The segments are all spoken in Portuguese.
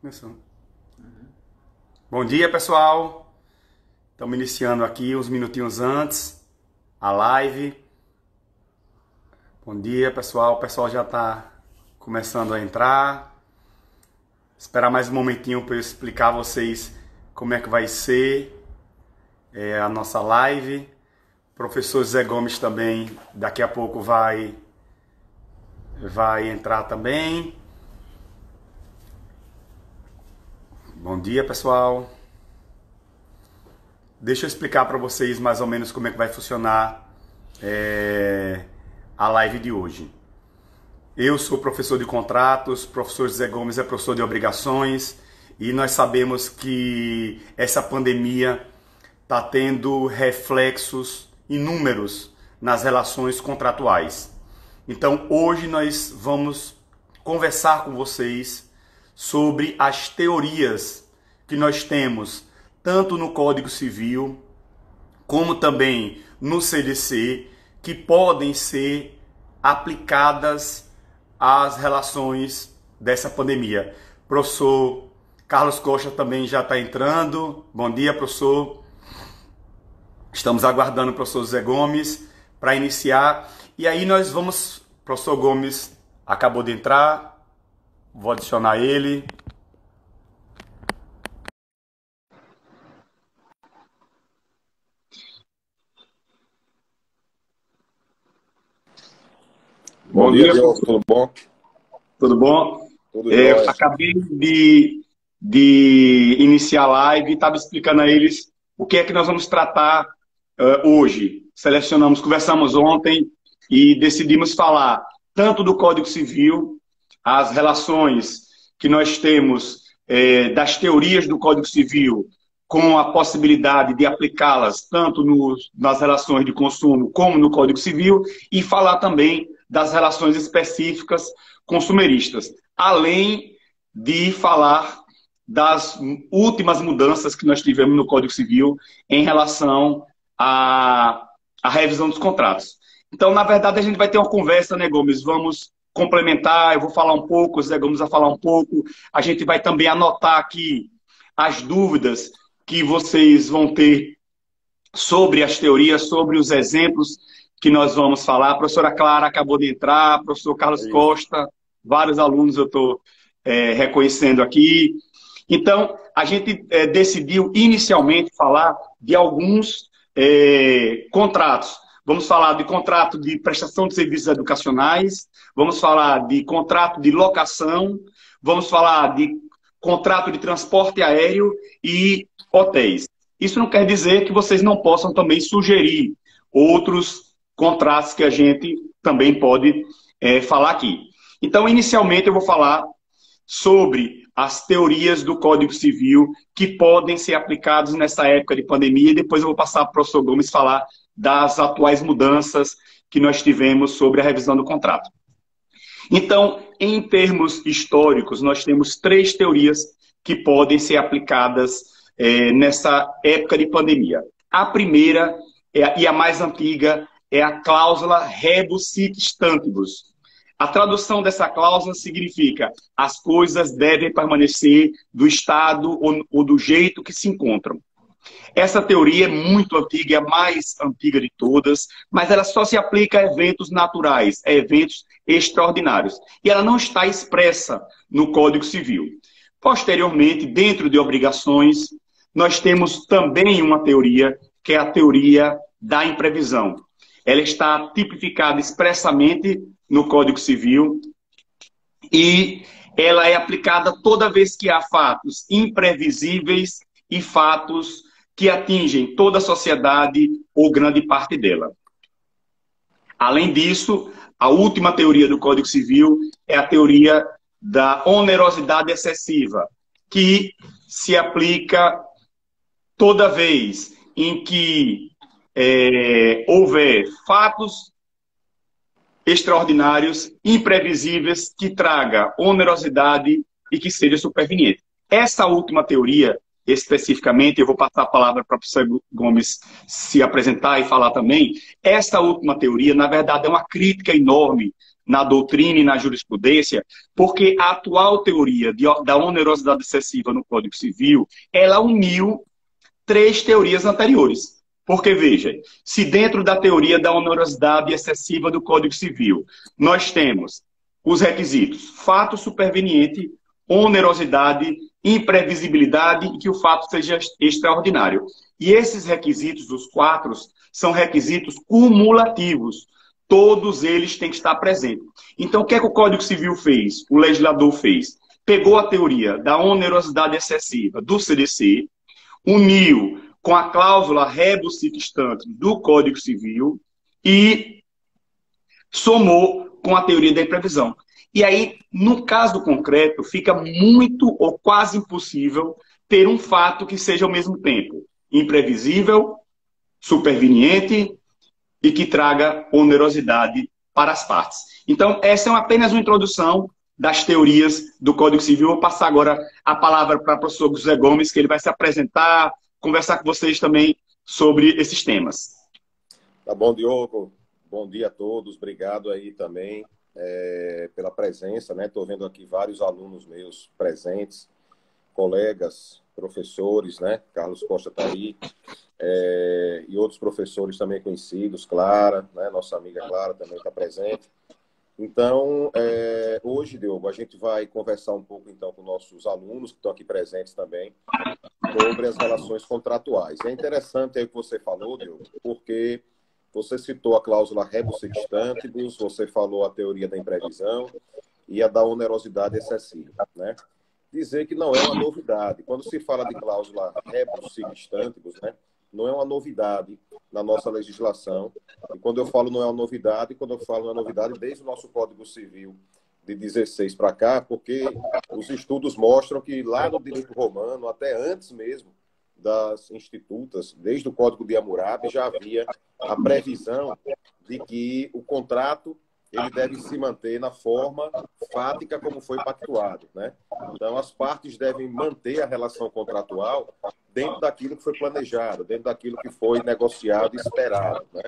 Começou. Bom dia, pessoal. Estamos iniciando aqui uns minutinhos antes a live. Bom dia, pessoal. O pessoal já está começando a entrar. Esperar mais um momentinho para eu explicar a vocês como é que vai ser a nossa live. O professor Zé Gomes também daqui a pouco vai entrar também. Bom dia, pessoal. Deixa eu explicar para vocês mais ou menos como é que vai funcionar a live de hoje. Eu sou professor de contratos, professor Zé Gomes é professor de obrigações e nós sabemos que essa pandemia está tendo reflexos inúmeros nas relações contratuais. Então, hoje nós vamos conversar com vocês sobre as teorias que nós temos, tanto no Código Civil, como também no CDC, que podem ser aplicadas às relações dessa pandemia. Professor Carlos Costa também já está entrando. Bom dia, professor. Estamos aguardando o professor Zé Gomes para iniciar. E aí nós vamos... Professor Gomes acabou de entrar. Vou adicionar ele. Bom dia, Deus, tudo bom? Tudo bom? Tudo jóia. Acabei de iniciar a live e estava explicando a eles o que é que nós vamos tratar hoje. Selecionamos, conversamos ontem e decidimos falar tanto do Código Civil, as relações que nós temos das teorias do Código Civil com a possibilidade de aplicá-las tanto nas relações de consumo como no Código Civil e falar também das relações específicas consumeristas, além de falar das últimas mudanças que nós tivemos no Código Civil em relação à revisão dos contratos. Então, na verdade, a gente vai ter uma conversa, né, Gomes? Vamos complementar, eu vou falar um pouco, o Zé Gomes vai falar um pouco, a gente vai também anotar aqui as dúvidas que vocês vão ter sobre as teorias, sobre os exemplos que nós vamos falar. A professora Clara acabou de entrar, professor Carlos Costa, vários alunos eu estou reconhecendo aqui. Então, a gente decidiu inicialmente falar de alguns contratos. Vamos falar de contrato de prestação de serviços educacionais, vamos falar de contrato de locação, vamos falar de contrato de transporte aéreo e hotéis. Isso não quer dizer que vocês não possam também sugerir outros contratos que a gente também pode falar aqui. Então, inicialmente, eu vou falar sobre as teorias do Código Civil que podem ser aplicadas nessa época de pandemia e depois eu vou passar para o professor Gomes falar das atuais mudanças que nós tivemos sobre a revisão do contrato. Então, em termos históricos, nós temos três teorias que podem ser aplicadas nessa época de pandemia. A primeira, e a mais antiga, é a cláusula rebus sic stantibus. A tradução dessa cláusula significa as coisas devem permanecer do estado ou do jeito que se encontram. Essa teoria é muito antiga, é a mais antiga de todas, mas ela só se aplica a eventos naturais, a eventos extraordinários. E ela não está expressa no Código Civil. Posteriormente, dentro de obrigações, nós temos também uma teoria, que é a teoria da imprevisão. Ela está tipificada expressamente no Código Civil e ela é aplicada toda vez que há fatos imprevisíveis e fatos que atingem toda a sociedade ou grande parte dela. Além disso, a última teoria do Código Civil é a teoria da onerosidade excessiva, que se aplica toda vez em que houver fatos extraordinários, imprevisíveis, que traga onerosidade e que seja superveniente. Essa última teoria, especificamente, eu vou passar a palavra para o professor Gomes se apresentar e falar também. Essa última teoria, na verdade, é uma crítica enorme na doutrina e na jurisprudência, porque a atual teoria da onerosidade excessiva no Código Civil, ela uniu três teorias anteriores. Porque, veja, se dentro da teoria da onerosidade excessiva do Código Civil, nós temos os requisitos fato superveniente, onerosidade, imprevisibilidade e que o fato seja extraordinário. E esses requisitos, os quatro, são requisitos cumulativos. Todos eles têm que estar presentes. Então, o que é que o Código Civil fez? O legislador fez? Pegou a teoria da onerosidade excessiva do CDC, uniu com a cláusula rebus sic stantibus do Código Civil e somou com a teoria da imprevisão. E aí, no caso concreto, fica muito ou quase impossível ter um fato que seja ao mesmo tempo imprevisível, superveniente e que traga onerosidade para as partes. Então, essa é apenas uma introdução das teorias do Código Civil. Vou passar agora a palavra para o professor José Gomes, que ele vai se apresentar, conversar com vocês também sobre esses temas. Tá bom, Diogo. Bom dia a todos. Obrigado aí também pela presença, né? Estou vendo aqui vários alunos meus presentes, colegas, professores, né? Carlos Costa está aí, e outros professores também conhecidos, Clara, né? Nossa amiga Clara também está presente. Então, hoje, Diogo, a gente vai conversar um pouco, então, com nossos alunos que estão aqui presentes também, sobre as relações contratuais. É interessante aí o que você falou, Diogo, porque você citou a cláusula rebus sic stantibus, você falou a teoria da imprevisão e a da onerosidade excessiva, né? Dizer que não é uma novidade. Quando se fala de cláusula rebus sic stantibus, né, não é uma novidade na nossa legislação. E quando eu falo não é uma novidade, quando eu falo não é novidade, desde o nosso Código Civil de 16 para cá, porque os estudos mostram que lá no direito romano, até antes mesmo das institutas, desde o Código de Hammurabi, já havia a previsão de que o contrato ele deve se manter na forma fática como foi pactuado, né? Então, as partes devem manter a relação contratual dentro daquilo que foi planejado, dentro daquilo que foi negociado e esperado, né?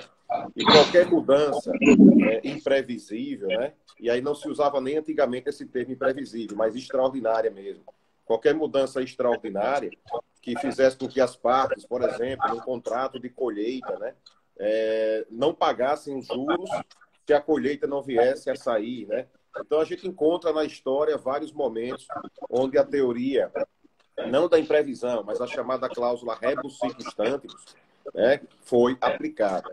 E qualquer mudança imprevisível, né? E aí não se usava nem antigamente esse termo imprevisível, mas extraordinária mesmo. Qualquer mudança extraordinária que fizesse com que as partes, por exemplo, num contrato de colheita, né, não pagassem os juros se a colheita não viesse a sair, né? Então, a gente encontra na história vários momentos onde a teoria, não da imprevisão, mas a chamada cláusula rebus sic stantibus, né, foi aplicada.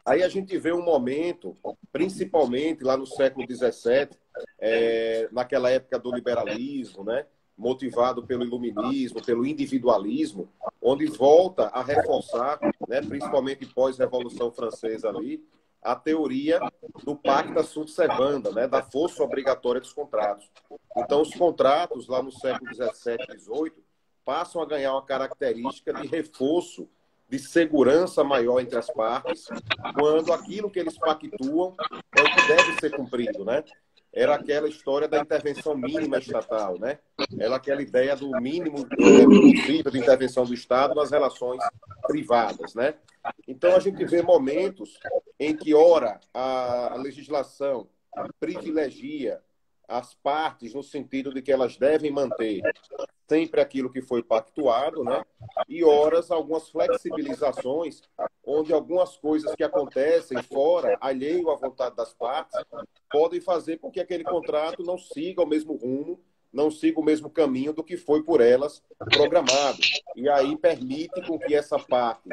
Aí a gente vê um momento, principalmente lá no século XVII, naquela época do liberalismo, né, motivado pelo iluminismo, pelo individualismo, onde volta a reforçar, né, principalmente pós-Revolução Francesa ali, a teoria do pacta sunt servanda, né, da força obrigatória dos contratos. Então, os contratos, lá no século XVII e XVIII, passam a ganhar uma característica de reforço, de segurança maior entre as partes, quando aquilo que eles pactuam é o que deve ser cumprido, né? Era aquela história da intervenção mínima estatal, né? Era aquela ideia do mínimo possível de intervenção do Estado nas relações privadas, né? Então, a gente vê momentos em que, ora, a legislação privilegia as partes no sentido de que elas devem manter sempre aquilo que foi pactuado, né? E, horas, algumas flexibilizações, onde algumas coisas que acontecem fora, alheio à vontade das partes, podem fazer com que aquele contrato não siga o mesmo rumo, não siga o mesmo caminho do que foi por elas programado. E aí permite com que essa parte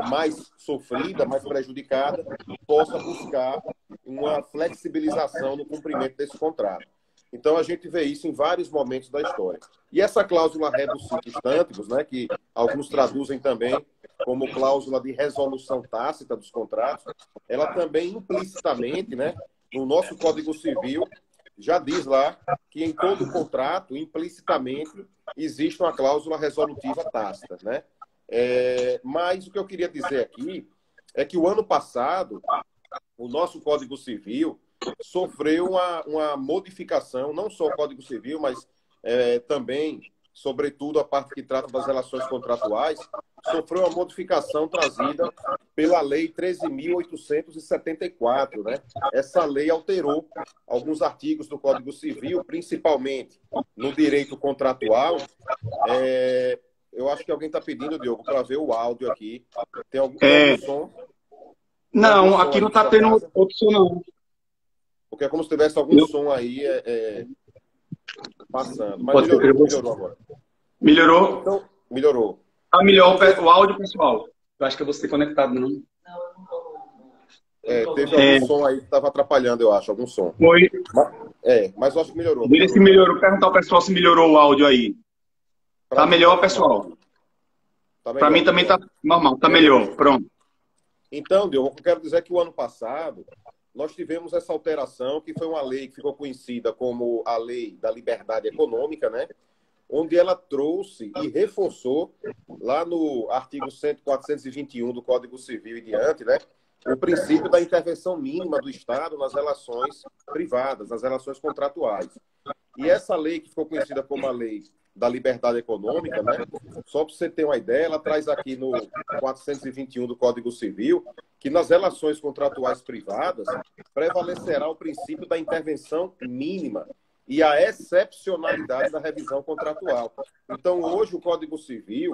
mais sofrida, mais prejudicada, possa buscar uma flexibilização no cumprimento desse contrato. Então, a gente vê isso em vários momentos da história. E essa cláusula rebus sic stantibus, né, que alguns traduzem também como cláusula de resolução tácita dos contratos, ela também implicitamente, né, no nosso Código Civil, já diz lá que em todo contrato, implicitamente, existe uma cláusula resolutiva tácita, né? Mas o que eu queria dizer aqui é que o ano passado, o nosso Código Civil sofreu uma modificação, não só o Código Civil, mas também sobretudo a parte que trata das relações contratuais, sofreu uma modificação trazida pela Lei 13.874, né? Essa lei alterou alguns artigos do Código Civil, principalmente no direito contratual. Eu acho que alguém está pedindo, Diogo, para ver o áudio aqui. Tem algum som? Não, aqui não está tendo opção, não. Porque é como se tivesse algum som aí passando. Mas melhorou agora. Melhorou? Então, melhorou. Melhor o áudio, pessoal. Eu acho que eu vou ser conectado, não. Teve algum som aí que estava atrapalhando, eu acho, algum som. Foi. Mas eu acho que melhorou. Vê se melhorou. Perguntar ao pessoal se melhorou o áudio aí. Tá melhor, pessoal? Para mim também tá normal, tá melhor. Pronto. Então, Diogo, eu quero dizer que o ano passado nós tivemos essa alteração, que foi uma lei que ficou conhecida como a Lei da Liberdade Econômica, né? Onde ela trouxe e reforçou, lá no artigo 421 do Código Civil e diante, né? O princípio da intervenção mínima do Estado nas relações privadas, nas relações contratuais. E essa lei, que ficou conhecida como a Lei da Liberdade Econômica, né? Só para você ter uma ideia, ela traz aqui no 421 do Código Civil que nas relações contratuais privadas prevalecerá o princípio da intervenção mínima e a excepcionalidade da revisão contratual. Então, hoje, o Código Civil,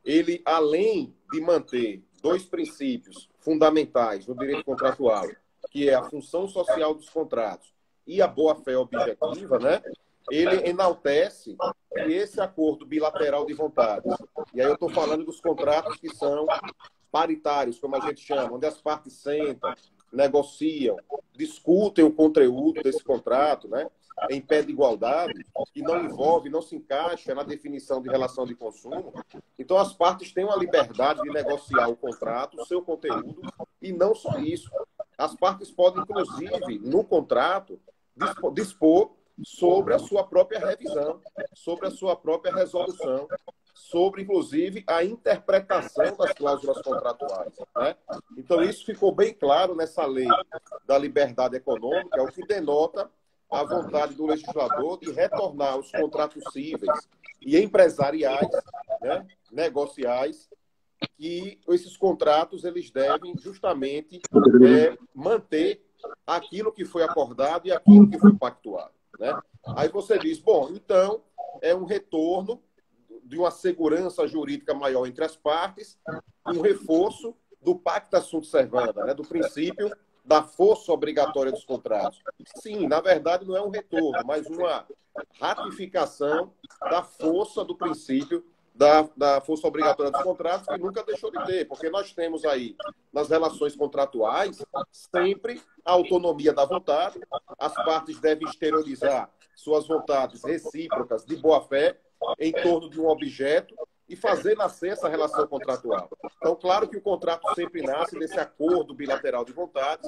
ele, além de manter dois princípios fundamentais no direito contratual, que é a função social dos contratos e a boa-fé objetiva, né? Ele enaltece que esse acordo bilateral de vontades, e aí eu estou falando dos contratos que são paritários, como a gente chama, onde as partes sentam, negociam, discutem o conteúdo desse contrato, né, em pé de igualdade, que não envolve, não se encaixa na definição de relação de consumo. Então, as partes têm uma liberdade de negociar o contrato, o seu conteúdo, e não só isso. As partes podem, inclusive, no contrato, dispor sobre a sua própria revisão, sobre a sua própria resolução, sobre, inclusive, a interpretação das cláusulas contratuais, né? Então, isso ficou bem claro nessa lei da liberdade econômica, o que denota a vontade do legislador de retornar os contratos cíveis e empresariais, né, negociais, que esses contratos eles devem justamente manter aquilo que foi acordado e aquilo que foi pactuado, né? Aí você diz, bom, então é um retorno de uma segurança jurídica maior entre as partes, um reforço do pacta sunt servanda, né, do princípio da força obrigatória dos contratos. Sim, na verdade não é um retorno, mas uma ratificação da força do princípio da força obrigatória dos contratos, que nunca deixou de ter, porque nós temos aí, nas relações contratuais, sempre a autonomia da vontade, as partes devem exteriorizar suas vontades recíprocas de boa-fé em torno de um objeto e fazer nascer essa relação contratual. Então, claro que o contrato sempre nasce desse acordo bilateral de vontades,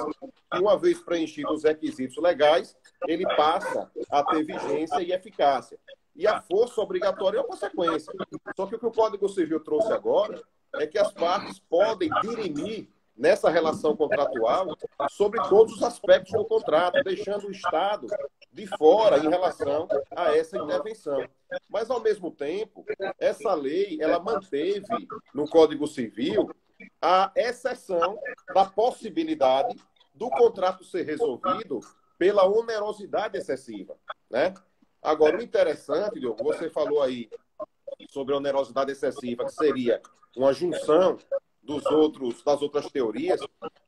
e uma vez preenchidos os requisitos legais, ele passa a ter vigência e eficácia. E a força obrigatória é uma consequência. Só que o que o Código Civil trouxe agora é que as partes podem dirimir nessa relação contratual sobre todos os aspectos do contrato, deixando o Estado de fora em relação a essa intervenção. Mas, ao mesmo tempo, essa lei ela manteve no Código Civil a exceção da possibilidade do contrato ser resolvido pela onerosidade excessiva, né? Agora, o interessante, Diogo, você falou aí sobre a onerosidade excessiva, que seria uma junção das outras teorias,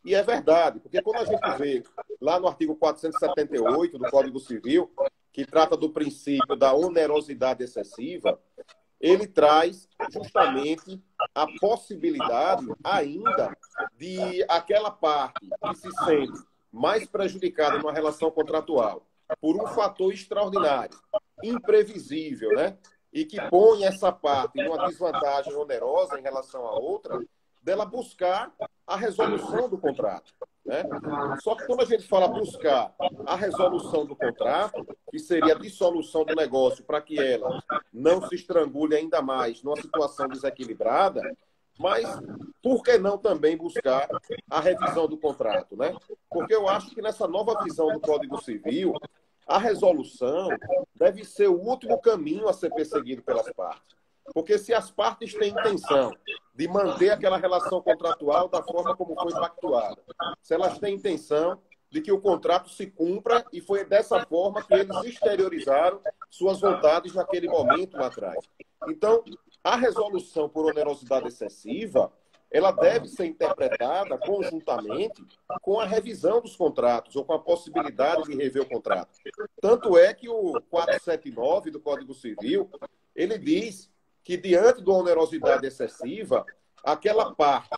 e é verdade, porque quando a gente vê lá no artigo 478 do Código Civil, que trata do princípio da onerosidade excessiva, ele traz justamente a possibilidade ainda de aquela parte que se sente mais prejudicada numa relação contratual por um fator extraordinário, imprevisível, né? E que põe essa parte numa desvantagem onerosa em relação à outra, dela buscar a resolução do contrato, né? Só que quando a gente fala buscar a resolução do contrato, que seria a dissolução do negócio para que ela não se estrangule ainda mais numa situação desequilibrada, mas por que não também buscar a revisão do contrato, né? Porque eu acho que nessa nova visão do Código Civil, A resolução deve ser o último caminho a ser perseguido pelas partes. Porque se as partes têm intenção de manter aquela relação contratual da forma como foi pactuada, se elas têm intenção de que o contrato se cumpra, e foi dessa forma que eles exteriorizaram suas vontades naquele momento lá atrás. Então, a resolução por onerosidade excessiva, ela deve ser interpretada conjuntamente com a revisão dos contratos, ou com a possibilidade de rever o contrato. Tanto é que o 479 do Código Civil, ele diz que, diante da onerosidade excessiva, aquela parte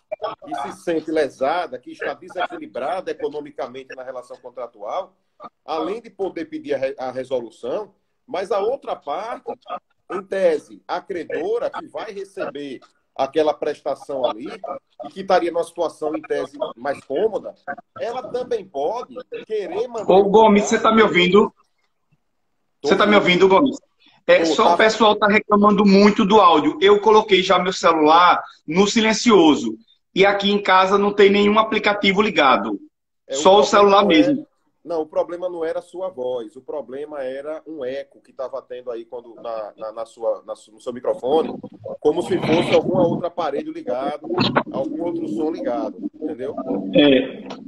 que se sente lesada, que está desequilibrada economicamente na relação contratual, além de poder pedir a resolução, mas a outra parte, em tese, a credora, que vai receber aquela prestação ali, e que estaria numa situação, em tese, mais cômoda, ela também pode querer manter... Ô, Gomes, você está me ouvindo? Você está me ouvindo, Gomes? Só o pessoal está reclamando muito do áudio. Eu coloquei já meu celular no silencioso. E aqui em casa não tem nenhum aplicativo ligado. Só o celular mesmo. Não, o problema não era a sua voz. O problema era um eco que estava tendo aí quando, no seu microfone, como se fosse algum outro aparelho ligado, algum outro som ligado. Entendeu?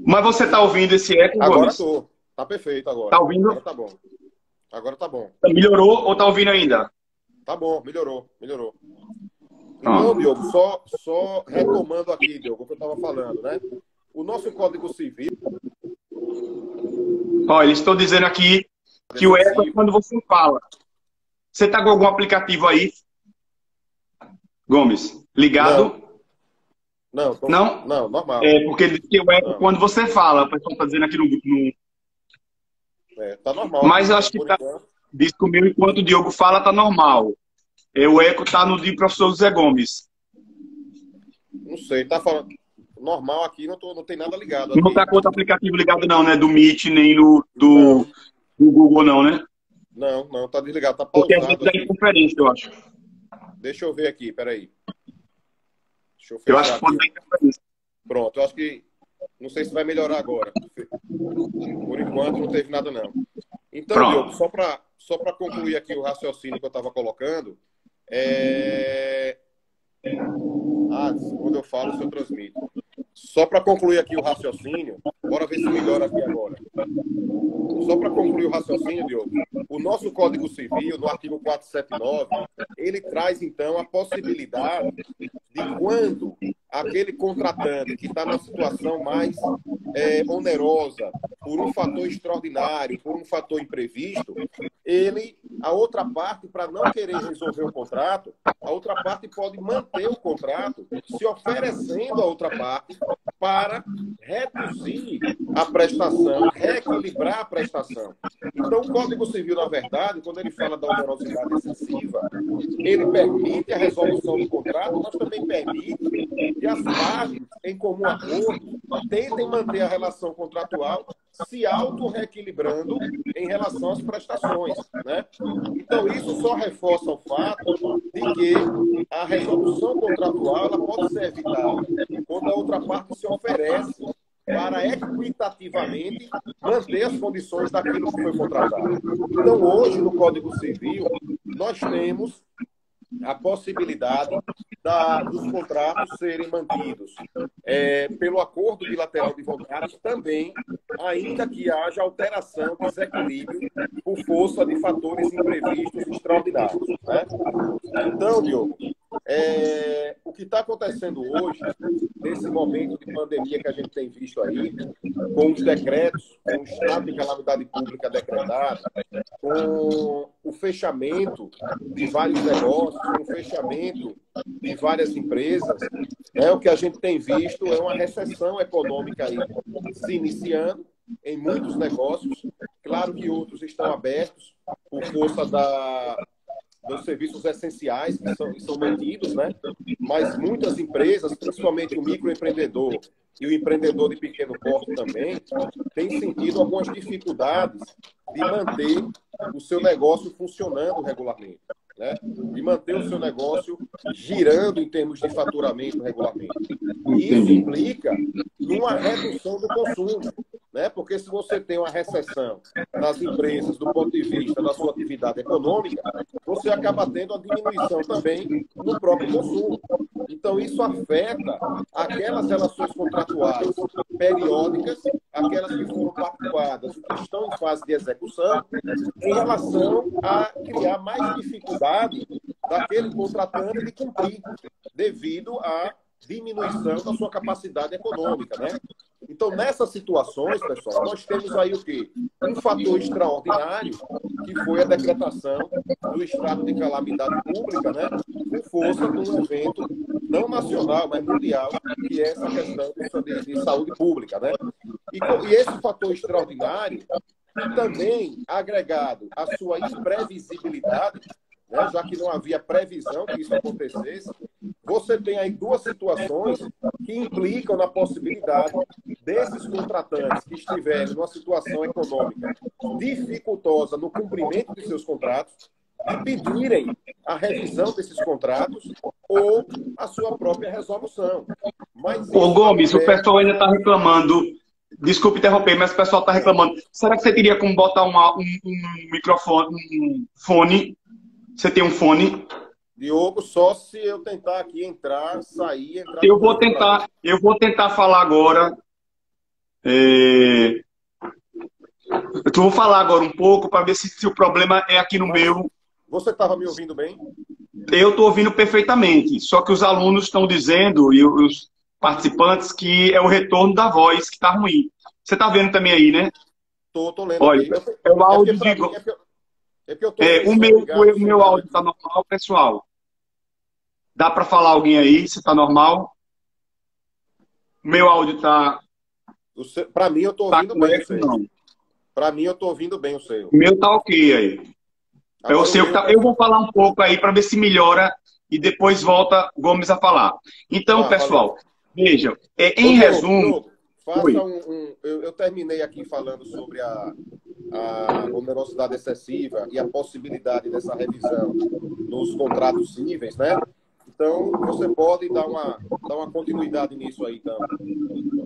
Mas você está ouvindo esse eco, Gomes? Agora estou. Está perfeito agora. Está ouvindo? Agora tá bom. Agora tá bom. Melhorou ou tá ouvindo ainda? Tá bom, melhorou. Então, Diogo, só retomando aqui, Diogo, o que eu estava falando, né? O nosso Código Civil... Eles estão dizendo aqui que o eco é quando você fala. Você tá com algum aplicativo aí, Gomes? Ligado? Não, normal. Porque ele diz que o eco é quando você fala. O pessoal tá dizendo aqui no... Tá normal. Mas eu acho que diz comigo, enquanto o Diogo fala, tá normal. O eco tá no de professor José Gomes. Não sei, tá falando. Normal aqui, não tem nada ligado. Não tá com outro aplicativo ligado, não, né? Do Meet, nem do Google, não, né? Não, tá desligado, tá pausado. Porque a gente tá em conferência, eu acho. Deixa eu ver aqui, peraí. Eu acho que pode dar em conferência. Pronto, eu acho que... Não sei se vai melhorar agora. Por enquanto, não teve nada, não. Então, Diogo, só para concluir aqui o raciocínio que eu estava colocando, quando eu falo, se eu transmito. Só para concluir aqui o raciocínio, bora ver se melhora aqui agora. Só para concluir o raciocínio, Diogo, o nosso Código Civil, no artigo 479, ele traz, então, a possibilidade de quando aquele contratante que está numa situação mais onerosa, por um fator extraordinário, por um fator imprevisto, a outra parte, para não querer resolver o contrato, a outra parte pode manter o contrato, se oferecendo à outra parte para reduzir a prestação, reequilibrar a prestação. Então, o Código Civil, na verdade, quando ele fala da onerosidade excessiva, ele permite a resolução do contrato, mas também permite que as partes, em comum acordo, tentem manter a relação contratual se auto-reequilibrando em relação às prestações, né? Então, isso só reforça o fato de que a resolução contratual ela pode ser evitada quando a outra parte se oferece para equitativamente manter as condições daquilo que foi contratado. Então, hoje, no Código Civil, nós temos a possibilidade dos contratos serem mantidos pelo acordo bilateral de vontades também, ainda que haja alteração, desequilíbrio por força de fatores imprevistos extraordinários, né? Então, Diogo, o que está acontecendo hoje, nesse momento de pandemia que a gente tem visto aí, com os decretos, com o estado de calamidade pública decretado, com o fechamento de vários negócios, com o fechamento de várias empresas, o que a gente tem visto é uma recessão econômica aí se iniciando em muitos negócios. Claro que outros estão abertos por força dos serviços essenciais que são mantidos, né? Mas muitas empresas, principalmente o microempreendedor e o empreendedor de pequeno porte também, têm sentido algumas dificuldades de manter o seu negócio funcionando regularmente, né? De manter o seu negócio girando em termos de faturamento regularmente. E isso implica numa redução do consumo, né? Porque se você tem uma recessão nas empresas do ponto de vista da sua atividade econômica, você acaba tendo a diminuição também no próprio consumo. Então, isso afeta aquelas relações contratuais periódicas, aquelas que foram pactuadas e que estão em fase de execução, em relação a criar mais dificuldade daquele contratante de cumprir, devido à diminuição da sua capacidade econômica, né? Então, nessas situações, pessoal, nós temos aí o quê? Um fator extraordinário, que foi a decretação do estado de calamidade pública, né? Com força de um evento não nacional, mas mundial, que é essa questão de saúde pública, né? E esse fator extraordinário, também agregado à sua imprevisibilidade, né, já que não havia previsão que isso acontecesse, você tem aí duas situações que implicam na possibilidade desses contratantes que estiverem numa situação econômica dificultosa no cumprimento de seus contratos, de pedirem a revisão desses contratos ou a sua própria resolução. Mas Ô Gomes, o pessoal ainda está reclamando. Desculpe interromper, mas o pessoal está reclamando. Será que você teria como botar um microfone, um fone? Você tem um fone? Diogo, só se eu tentar aqui entrar, sair, entrar... Eu vou tentar falar agora. Eu vou falar agora um pouco para ver se o problema é aqui no meu. Você estava me ouvindo bem? Eu estou ouvindo perfeitamente. Só que os alunos estão dizendo, e os participantes, que é o retorno da voz que está ruim. Você está vendo também aí, né? Tô lendo. Olha, aqui. é o áudio de... o meu áudio está normal, pessoal. Dá para falar alguém aí, se está normal? O meu áudio está... Para mim, eu estou ouvindo bem o seu. Não. Para mim, eu estou ouvindo bem o seu. O meu está ok aí. Eu vou falar um pouco aí para ver se melhora e depois volta Gomes a falar. Então, pessoal, veja, em resumo... Eu terminei aqui falando sobre a onerosidade excessiva e a possibilidade dessa revisão nos contratos cíveis, né? Então, você pode dar uma continuidade nisso aí, então.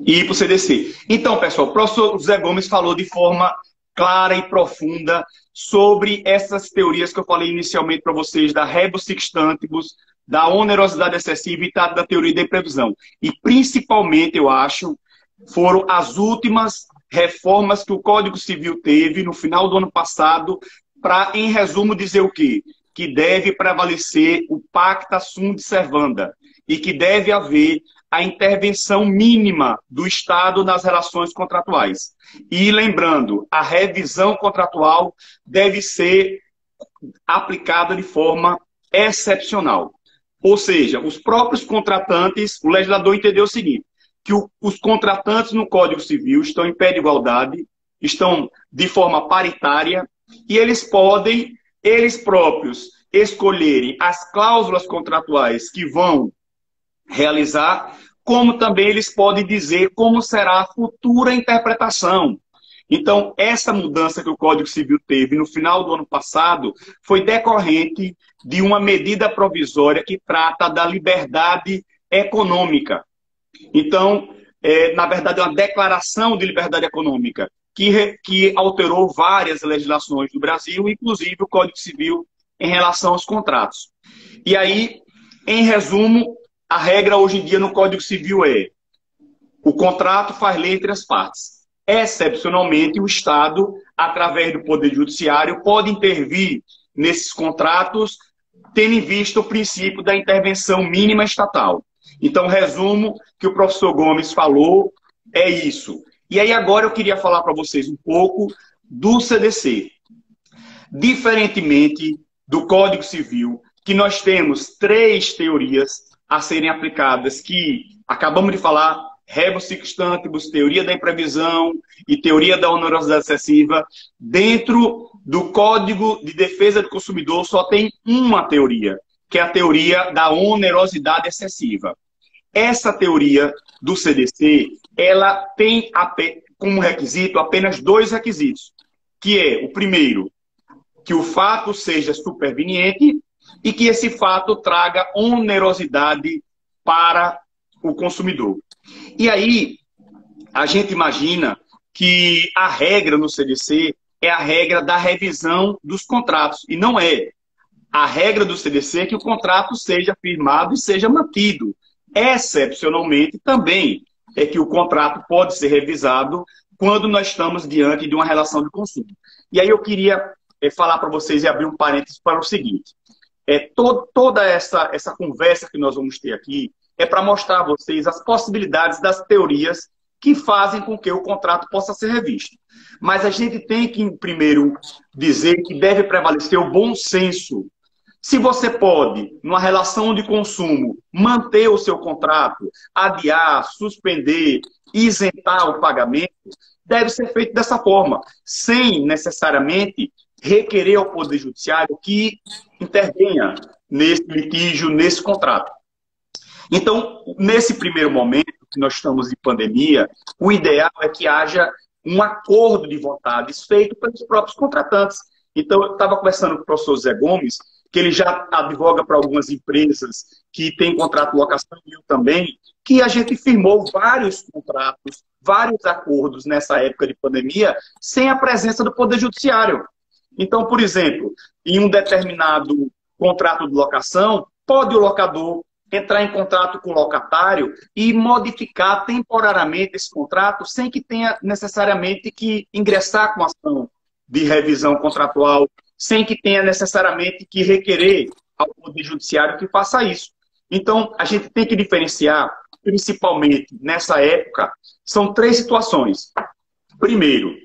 E para o CDC. Então, pessoal, o professor José Gomes falou de forma clara e profunda sobre essas teorias que eu falei inicialmente para vocês, da rebus sic stantibus, da onerosidade excessiva e da teoria da imprevisão. E, principalmente, eu acho, foram as últimas reformas que o Código Civil teve no final do ano passado para, em resumo, dizer o quê? Que deve prevalecer o pacta sunt servanda e que deve haver a intervenção mínima do Estado nas relações contratuais. E lembrando, a revisão contratual deve ser aplicada de forma excepcional. Ou seja, os próprios contratantes, o legislador entendeu o seguinte, que os contratantes no Código Civil estão em pé de igualdade, estão de forma paritária, e eles podem, eles próprios, escolherem as cláusulas contratuais que vão realizar, como também eles podem dizer como será a futura interpretação. Então, essa mudança que o Código Civil teve no final do ano passado foi decorrente de uma medida provisória que trata da liberdade econômica. Então, na verdade, é uma declaração de liberdade econômica que alterou várias legislações do Brasil, inclusive o Código Civil em relação aos contratos. E aí, em resumo, a regra hoje em dia no Código Civil é: o contrato faz lei entre as partes. Excepcionalmente, o Estado, através do Poder Judiciário, pode intervir nesses contratos, tendo em vista o princípio da intervenção mínima estatal. Então, resumo que o professor Gomes falou, é isso. E aí agora eu queria falar para vocês um pouco do CDC. Diferentemente do Código Civil, que nós temos 3 teorias a serem aplicadas, que acabamos de falar, rebus sic stantibus, teoria da imprevisão e teoria da onerosidade excessiva, dentro do Código de Defesa do Consumidor só tem uma teoria, que é a teoria da onerosidade excessiva. Essa teoria do CDC, ela tem como requisito apenas 2 requisitos, que é, o primeiro, que o fato seja superveniente e que esse fato traga onerosidade para o consumidor. E aí, a gente imagina que a regra no CDC é a regra da revisão dos contratos, e não é. A regra do CDC é que o contrato seja firmado e seja mantido. Excepcionalmente, também é que o contrato pode ser revisado quando nós estamos diante de uma relação de consumo. E aí eu queria falar para vocês e abrir um parênteses para o seguinte. Toda essa conversa que nós vamos ter aqui é para mostrar a vocês as possibilidades das teorias que fazem com que o contrato possa ser revisto. Mas a gente tem que, primeiro, dizer que deve prevalecer o bom senso. Se você pode, numa relação de consumo, manter o seu contrato, adiar, suspender, isentar o pagamento, deve ser feito dessa forma, sem necessariamente requerer ao Poder Judiciário que intervenha nesse litígio, nesse contrato. Então, nesse primeiro momento, que nós estamos em pandemia, o ideal é que haja um acordo de vontades feito pelos próprios contratantes. Então, eu estava conversando com o professor Zé Gomes, que ele já advoga para algumas empresas que têm contrato de locação, e eu também, que a gente firmou vários contratos, vários acordos nessa época de pandemia, sem a presença do Poder Judiciário. Então, por exemplo, em um determinado contrato de locação, pode o locador entrar em contato com o locatário e modificar temporariamente esse contrato sem que tenha necessariamente que ingressar com ação de revisão contratual, sem que tenha necessariamente que requerer ao Poder Judiciário que faça isso. Então, a gente tem que diferenciar, principalmente nessa época, são 3 situações. Primeiro,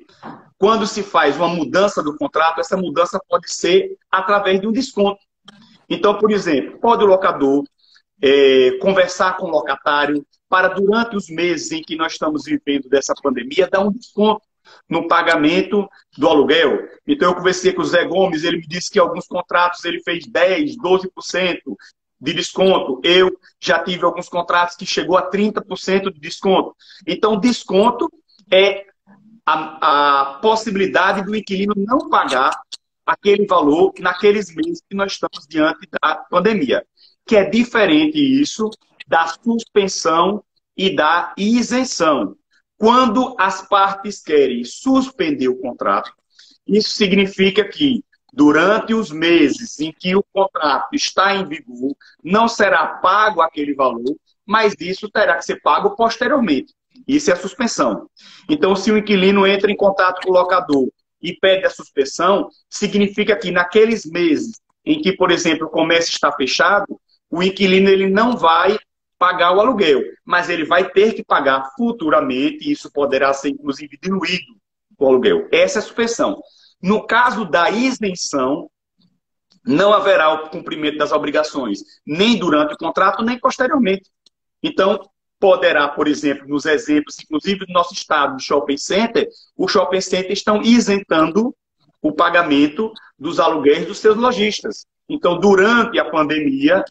quando se faz uma mudança do contrato, essa mudança pode ser através de um desconto. Então, por exemplo, pode o locador conversar com o locatário para, durante os meses em que nós estamos vivendo dessa pandemia, dar um desconto no pagamento do aluguel. Então, eu conversei com o Zé Gomes, ele me disse que alguns contratos ele fez 10%, 12% de desconto. Eu já tive alguns contratos que chegou a 30% de desconto. Então, desconto é a possibilidade do inquilino não pagar aquele valor naqueles meses que nós estamos diante da pandemia, que é diferente isso da suspensão e da isenção. Quando as partes querem suspender o contrato, isso significa que, durante os meses em que o contrato está em vigor, não será pago aquele valor, mas isso terá que ser pago posteriormente. Isso é a suspensão. Então, se o inquilino entra em contato com o locador e pede a suspensão, significa que naqueles meses em que, por exemplo, o comércio está fechado, o inquilino ele não vai pagar o aluguel, mas ele vai ter que pagar futuramente, e isso poderá ser, inclusive, diluído o aluguel. Essa é a suspensão. No caso da isenção, não haverá o cumprimento das obrigações, nem durante o contrato, nem posteriormente. Então, poderá, por exemplo, nos exemplos, inclusive do nosso estado de shopping center, os shopping centers estão isentando o pagamento dos aluguéis dos seus lojistas. Então, durante a pandemia,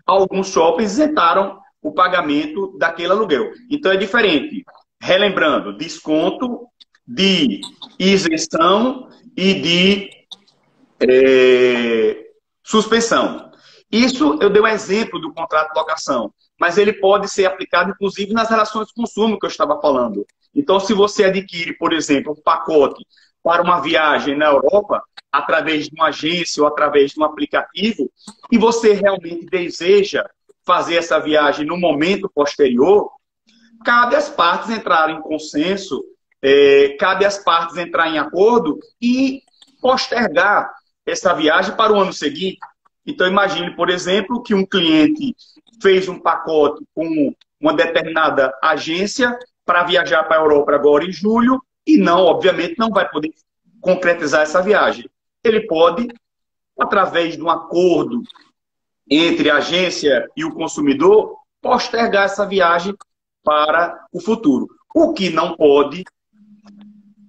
alguns shoppings isentaram o pagamento daquele aluguel. Então, é diferente. Relembrando, desconto de isenção e de suspensão. Isso eu dei um exemplo do contrato de locação, mas ele pode ser aplicado, inclusive, nas relações de consumo que eu estava falando. Então, se você adquire, por exemplo, um pacote para uma viagem na Europa, através de uma agência ou através de um aplicativo, e você realmente deseja fazer essa viagem no momento posterior, cabe às partes entrarem em consenso, cabe às partes entrar em acordo e postergar essa viagem para o ano seguinte. Então, imagine, por exemplo, que um cliente fez um pacote com uma determinada agência para viajar para a Europa agora em julho e não, obviamente, não vai poder concretizar essa viagem. Ele pode, através de um acordo entre a agência e o consumidor, postergar essa viagem para o futuro. O que não pode,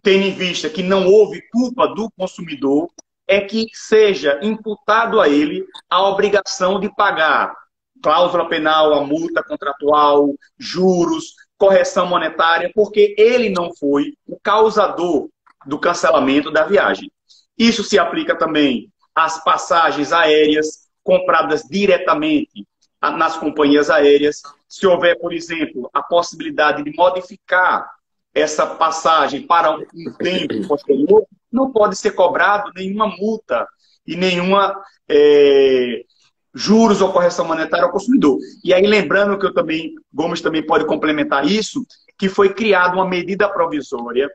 tendo em vista que não houve culpa do consumidor, é que seja imputado a ele a obrigação de pagar cláusula penal, a multa contratual, juros, correção monetária, porque ele não foi o causador do cancelamento da viagem. Isso se aplica também às passagens aéreas compradas diretamente nas companhias aéreas. Se houver, por exemplo, a possibilidade de modificar essa passagem para um tempo posterior, não pode ser cobrado nenhuma multa e nenhuma juros ou correção monetária ao consumidor. E aí, lembrando que Gomes também pode complementar isso, que foi criada uma medida provisória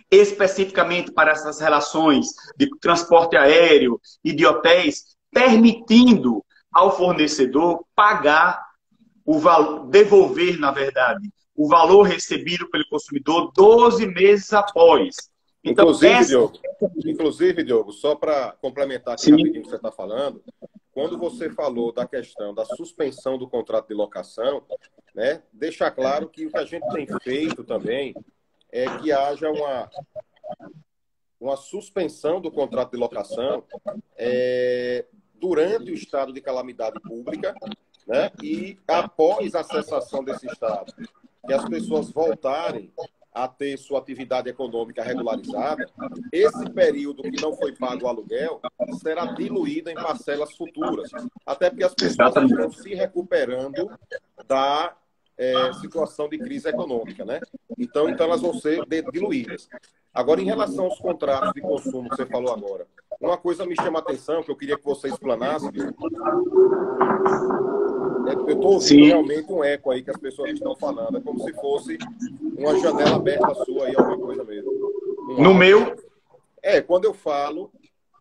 especificamente para essas relações de transporte aéreo e de hotéis, permitindo ao fornecedor pagar o valor, devolver, na verdade, o valor recebido pelo consumidor 12 meses após. Então, inclusive, Diogo, só para complementar aqui rapidinho o que você está falando, quando você falou da questão da suspensão do contrato de locação, né, deixa claro que o que a gente tem feito também é que haja uma suspensão do contrato de locação durante o estado de calamidade pública, né, e após a cessação desse estado, que as pessoas voltarem a ter sua atividade econômica regularizada, esse período que não foi pago o aluguel será diluído em parcelas futuras, até porque as pessoas estão se recuperando da situação de crise econômica, né? Então elas vão ser diluídas. Agora, em relação aos contratos de consumo que você falou agora, uma coisa me chama a atenção, que eu queria que você explanasse, viu? Eu estou ouvindo realmente um eco aí que as pessoas estão falando. É como se fosse uma janela aberta sua aí, alguma coisa mesmo. No meu? Quando eu falo,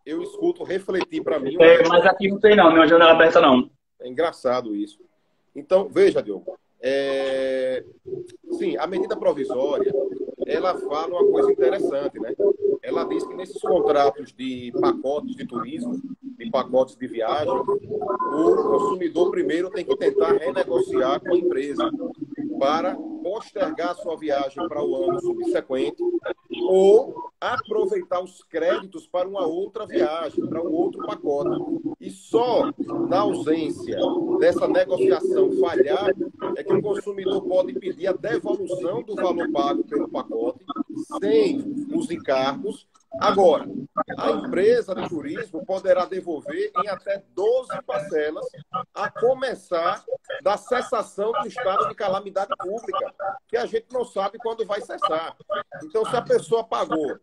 eu escuto refletir para mim. Mas aqui não tem não é uma janela aberta não. É engraçado isso. Então, veja, Diogo. Sim, a medida provisória, ela fala uma coisa interessante, né? Ela diz que nesses contratos de pacotes de turismo, de pacotes de viagem, o consumidor primeiro tem que tentar renegociar com a empresa para postergar sua viagem para o ano subsequente ou aproveitar os créditos para uma outra viagem, para um outro pacote. E só na ausência dessa negociação falhar é que o consumidor pode pedir a devolução do valor pago pelo pacote sem os encargos. Agora, a empresa de turismo poderá devolver em até 12 parcelas, a começar da cessação do estado de calamidade pública, que a gente não sabe quando vai cessar. Então, se a pessoa pagou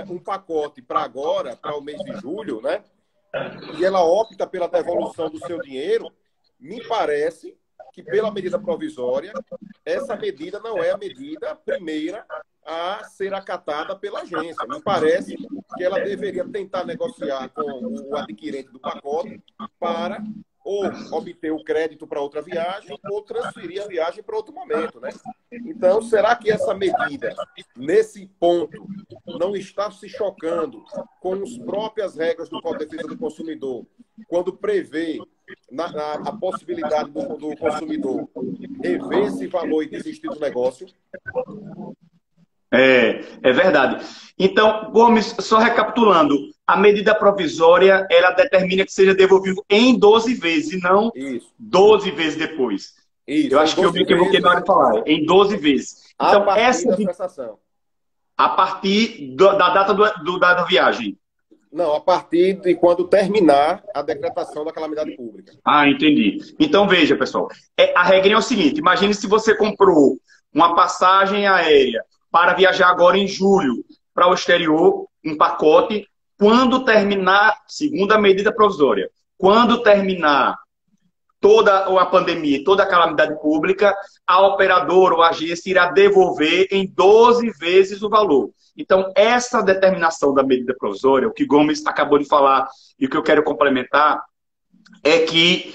um pacote para agora, para o mês de julho, né, e ela opta pela devolução do seu dinheiro, me parece que, pela medida provisória, essa medida não é a medida primeira a ser acatada pela agência. Me parece que ela deveria tentar negociar com o adquirente do pacote para ou obter o crédito para outra viagem ou transferir a viagem para outro momento, né? Então, será que essa medida, nesse ponto, não está se chocando com as próprias regras do Código de Defesa do Consumidor, quando prevê a possibilidade do consumidor rever esse valor e desistir do negócio? É verdade. Então, Gomes, só recapitulando, a medida provisória, ela determina que seja devolvido em 12 vezes, e não 12 vezes depois. Eu acho que eu me equivoquei na hora de falar. Em 12 vezes. Então, essa da cessação. A partir da data da viagem. Não, a partir de quando terminar a decretação da calamidade pública. Ah, entendi. Então, veja, pessoal. A regra é o seguinte. Imagine se você comprou uma passagem aérea para viajar agora em julho para o exterior, um pacote. Quando terminar, segundo a medida provisória, quando terminar toda a pandemia, toda a calamidade pública, a operadora ou a agência irá devolver em 12 vezes o valor. Então, essa determinação da medida provisória, o que Gomes acabou de falar e o que eu quero complementar, é que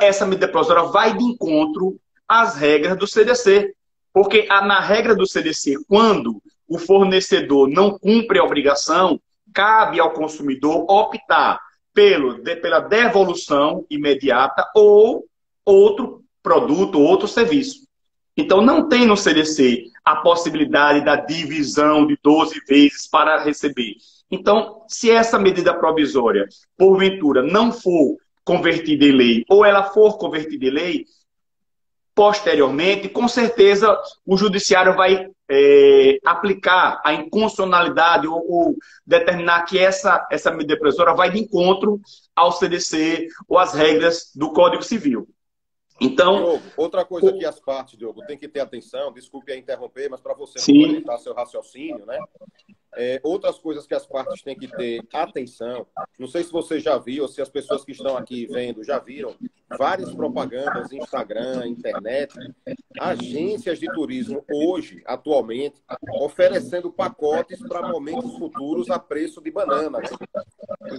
essa medida provisória vai de encontro às regras do CDC. Porque na regra do CDC, quando o fornecedor não cumpre a obrigação, cabe ao consumidor optar pela devolução imediata ou outro produto, outro serviço. Então, não tem no CDC a possibilidade da divisão de 12 vezes para receber. Então, se essa medida provisória, porventura, não for convertida em lei, ou ela for convertida em lei, posteriormente, com certeza, o judiciário vai aplicar a inconstitucionalidade ou determinar que essa medida provisória vai de encontro ao CDC ou às regras do Código Civil. Então, Diogo, outra coisa que as partes, Diogo, tem que ter atenção, desculpe a interromper, mas para você complementar seu raciocínio, né? Outras coisas que as partes têm que ter atenção, não sei se você já viu, ou se as pessoas que estão aqui vendo já viram, várias propagandas, Instagram, internet, agências de turismo hoje, atualmente, oferecendo pacotes para momentos futuros a preço de bananas.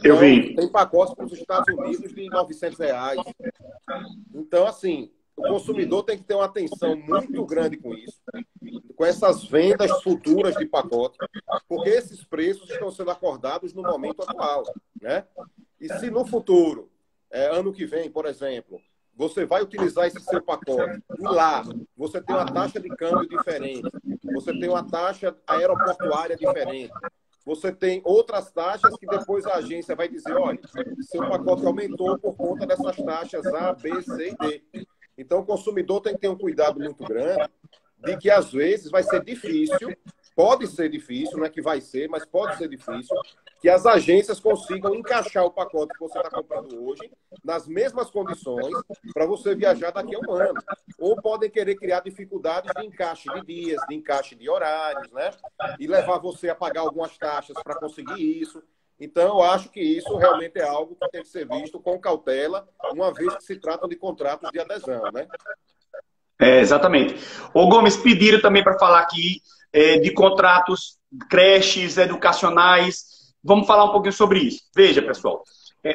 Eu Então, vi. tem pacotes para os Estados Unidos de R$ 900. Então, assim, o consumidor tem que ter uma atenção muito grande com isso, com essas vendas futuras de pacote, porque esses preços estão sendo acordados no momento atual, né? E se no futuro, ano que vem, por exemplo, você vai utilizar esse seu pacote e lá você tem uma taxa de câmbio diferente, você tem uma taxa aeroportuária diferente, você tem outras taxas que depois a agência vai dizer, olha, seu pacote aumentou por conta dessas taxas A, B, C e D. Então, o consumidor tem que ter um cuidado muito grande de que, às vezes, vai ser difícil, pode ser difícil, não é que vai ser, mas pode ser difícil, que as agências consigam encaixar o pacote que você está comprando hoje nas mesmas condições para você viajar daqui a um ano. Ou podem querer criar dificuldades de encaixe de dias, de encaixe de horários, né? E levar você a pagar algumas taxas para conseguir isso. Então, eu acho que isso realmente é algo que tem que ser visto com cautela, uma vez que se tratam de contratos de adesão, né? Exatamente. Ô Gomes, pediram também para falar aqui de contratos, creches educacionais. Vamos falar um pouquinho sobre isso. Veja, pessoal,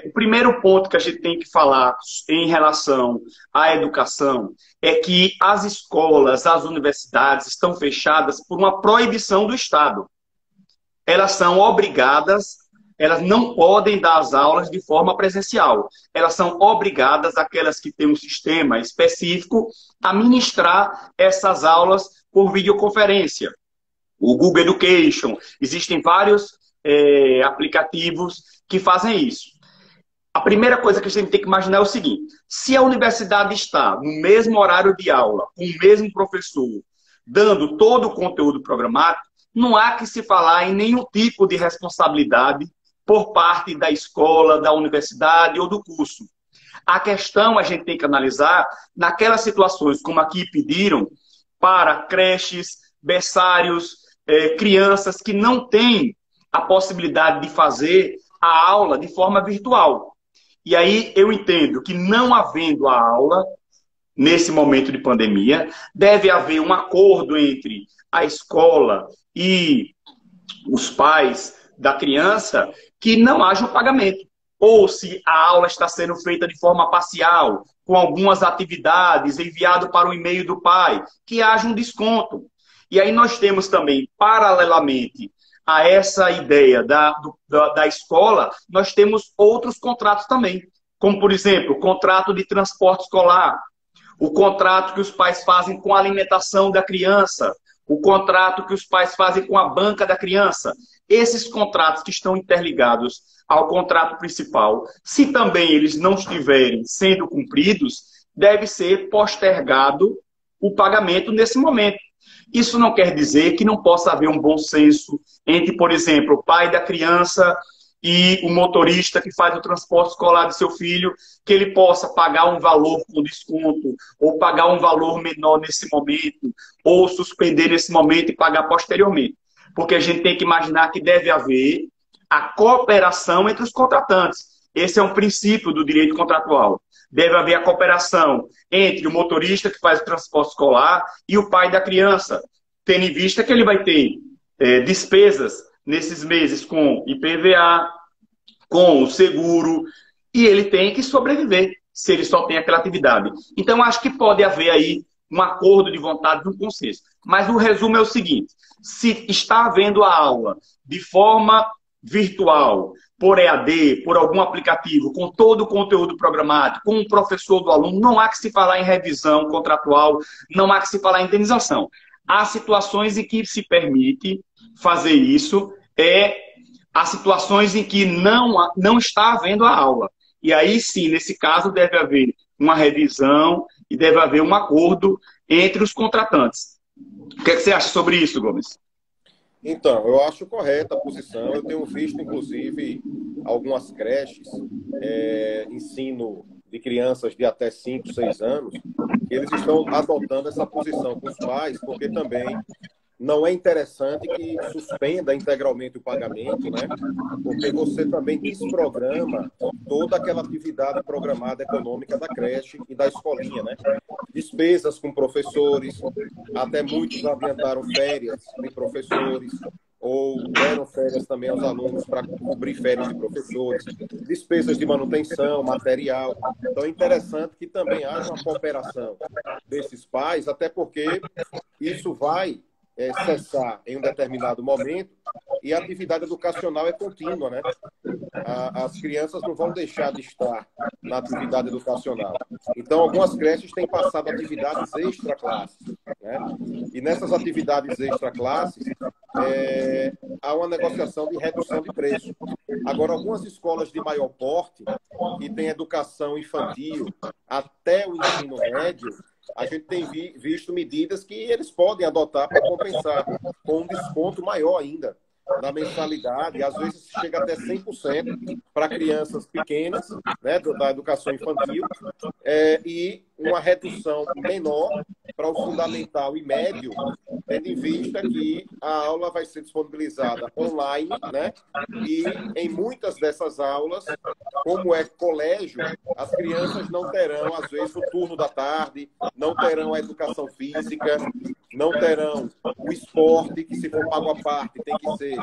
o primeiro ponto que a gente tem que falar em relação à educação é que as escolas, as universidades estão fechadas por uma proibição do Estado. Elas são obrigadas, elas não podem dar as aulas de forma presencial. Elas são obrigadas, aquelas que têm um sistema específico, a ministrar essas aulas por videoconferência. O Google Education, existem vários aplicativos que fazem isso. A primeira coisa que a gente tem que imaginar é o seguinte: se a universidade está no mesmo horário de aula, com o mesmo professor, dando todo o conteúdo programático, não há que se falar em nenhum tipo de responsabilidade por parte da escola, da universidade ou do curso. A questão a gente tem que analisar naquelas situações, como aqui pediram, para creches, berçários, crianças que não têm a possibilidade de fazer a aula de forma virtual. E aí eu entendo que, não havendo a aula, nesse momento de pandemia, deve haver um acordo entre a escola e os pais da criança, que não haja o pagamento. Ou se a aula está sendo feita de forma parcial, com algumas atividades enviado para o e-mail do pai, que haja um desconto. E aí nós temos também, paralelamente a essa ideia da escola, nós temos outros contratos também. Como, por exemplo, o contrato de transporte escolar, o contrato que os pais fazem com a alimentação da criança, o contrato que os pais fazem com a banca da criança. Esses contratos que estão interligados ao contrato principal, se também eles não estiverem sendo cumpridos, deve ser postergado o pagamento nesse momento. Isso não quer dizer que não possa haver um bom senso entre, por exemplo, o pai da criança e o motorista que faz o transporte escolar de seu filho, que ele possa pagar um valor com desconto, ou pagar um valor menor nesse momento, ou suspender nesse momento e pagar posteriormente. Porque a gente tem que imaginar que deve haver a cooperação entre os contratantes. Esse é um princípio do direito contratual. Deve haver a cooperação entre o motorista que faz o transporte escolar e o pai da criança, tendo em vista que ele vai ter despesas nesses meses com IPVA, com o seguro, e ele tem que sobreviver se ele só tem aquela atividade. Então, acho que pode haver aí um acordo de vontade, um consenso. Mas o resumo é o seguinte: se está havendo a aula de forma virtual, por EAD, por algum aplicativo, com todo o conteúdo programático, com o professor do aluno, não há que se falar em revisão contratual, não há que se falar em indenização. Há situações em que se permite fazer isso, há situações em que não está havendo a aula. E aí sim, nesse caso, deve haver uma revisão e deve haver um acordo entre os contratantes. O que é que você acha sobre isso, Gomes? Então, eu acho correta a posição. Eu tenho visto, inclusive, algumas creches, ensino de crianças de até 5, 6 anos, que eles estão adotando essa posição com os pais, porque também não é interessante que suspenda integralmente o pagamento, né? Porque você também desprograma toda aquela atividade programada econômica da creche e da escolinha, né? Despesas com professores, até muitos adiantaram férias de professores, ou deram férias também aos alunos para cobrir férias de professores, despesas de manutenção, material. Então é interessante que também haja uma cooperação desses pais, até porque isso vai cessar em um determinado momento e a atividade educacional é contínua, né? As crianças não vão deixar de estar na atividade educacional. Então, algumas creches têm passado atividades extra-classes, né? E nessas atividades extra-classes, há uma negociação de redução de preço. Agora, algumas escolas de maior porte, que têm educação infantil até o ensino médio, a gente tem visto medidas que eles podem adotar para compensar, com um desconto maior ainda na mensalidade, às vezes chega até 100% para crianças pequenas, né, da educação infantil, e uma redução menor para o fundamental e médio, tendo em vista que a aula vai ser disponibilizada online, né, e em muitas dessas aulas, como é colégio, as crianças não terão, às vezes, o turno da tarde, não terão a educação física, não terão o esporte, que se for pago à parte tem que ser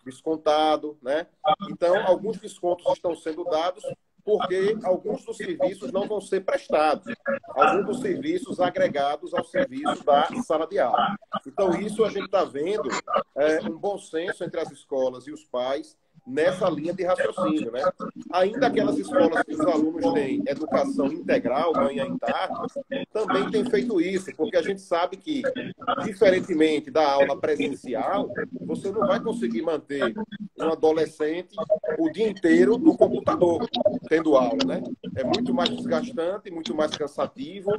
descontado, né? Então, alguns descontos estão sendo dados porque alguns dos serviços não vão ser prestados. Alguns dos serviços agregados ao serviço da sala de aula. Então, isso a gente está vendo um bom senso entre as escolas e os pais nessa linha de raciocínio, né? Ainda aquelas escolas que os alunos têm educação integral, manhã e tarde, também têm feito isso, porque a gente sabe que, diferentemente da aula presencial, você não vai conseguir manter um adolescente o dia inteiro no computador, tendo aula, né? É muito mais desgastante, muito mais cansativo,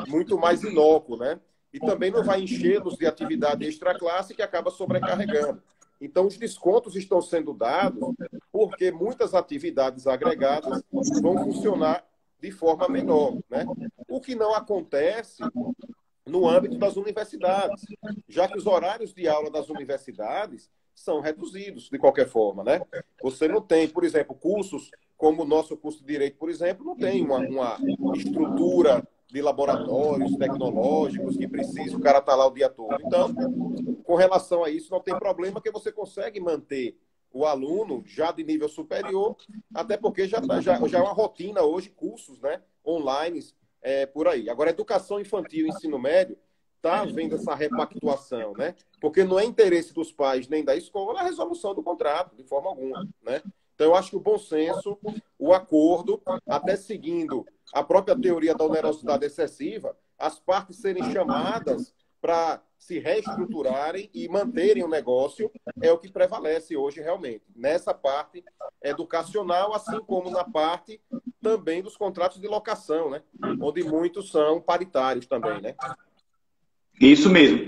muito mais inócuo, né? E também não vai enchê-los de atividade extraclasse que acaba sobrecarregando. Então, os descontos estão sendo dados porque muitas atividades agregadas vão funcionar de forma menor, né? O que não acontece no âmbito das universidades, já que os horários de aula das universidades são reduzidos, de qualquer forma, né? Você não tem, por exemplo, cursos como o nosso curso de Direito, por exemplo, não tem uma estrutura de laboratórios tecnológicos que precisa, o cara tá lá o dia todo. Então, com relação a isso, não tem problema, porque você consegue manter o aluno já de nível superior, até porque já é uma rotina hoje, cursos, né, online, por aí. Agora, educação infantil e ensino médio está havendo essa repactuação, né? Porque não é interesse dos pais nem da escola a resolução do contrato, de forma alguma, né? Então, eu acho que o bom senso, o acordo, até seguindo a própria teoria da onerosidade excessiva, as partes serem chamadas para se reestruturarem e manterem o negócio é o que prevalece hoje realmente. Nessa parte educacional, assim como na parte também dos contratos de locação, né? Onde muitos são paritários também, né? Isso mesmo.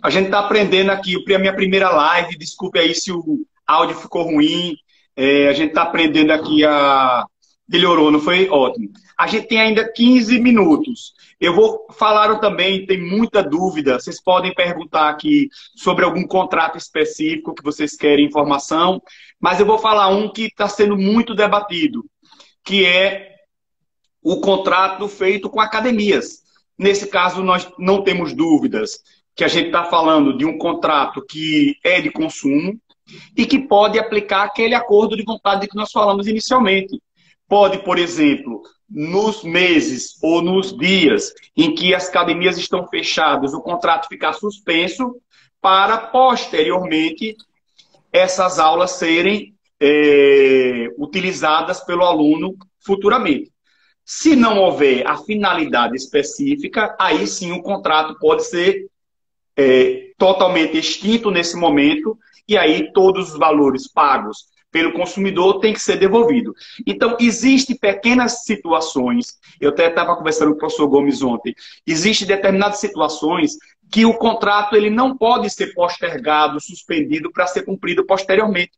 A gente está aprendendo aqui, a minha primeira live, desculpe aí se o áudio ficou ruim, a gente está aprendendo aqui Melhorou, não foi? Ótimo. A gente tem ainda 15 minutos. Falaram também, tem muita dúvida, vocês podem perguntar aqui sobre algum contrato específico que vocês querem informação, mas eu vou falar um que está sendo muito debatido, que é o contrato feito com academias. Nesse caso, nós não temos dúvidas que a gente está falando de um contrato que é de consumo e que pode aplicar aquele acordo de vontade que nós falamos inicialmente. Pode, por exemplo, nos meses ou nos dias em que as academias estão fechadas, o contrato ficar suspenso para, posteriormente, essas aulas serem utilizadas pelo aluno futuramente. Se não houver a finalidade específica, aí sim o contrato pode ser totalmente extinto nesse momento e aí todos os valores pagos pelo consumidor têm que ser devolvidos. Então, existem pequenas situações, eu até estava conversando com o professor Gomes ontem, existem determinadas situações que o contrato ele não pode ser postergado, suspendido para ser cumprido posteriormente.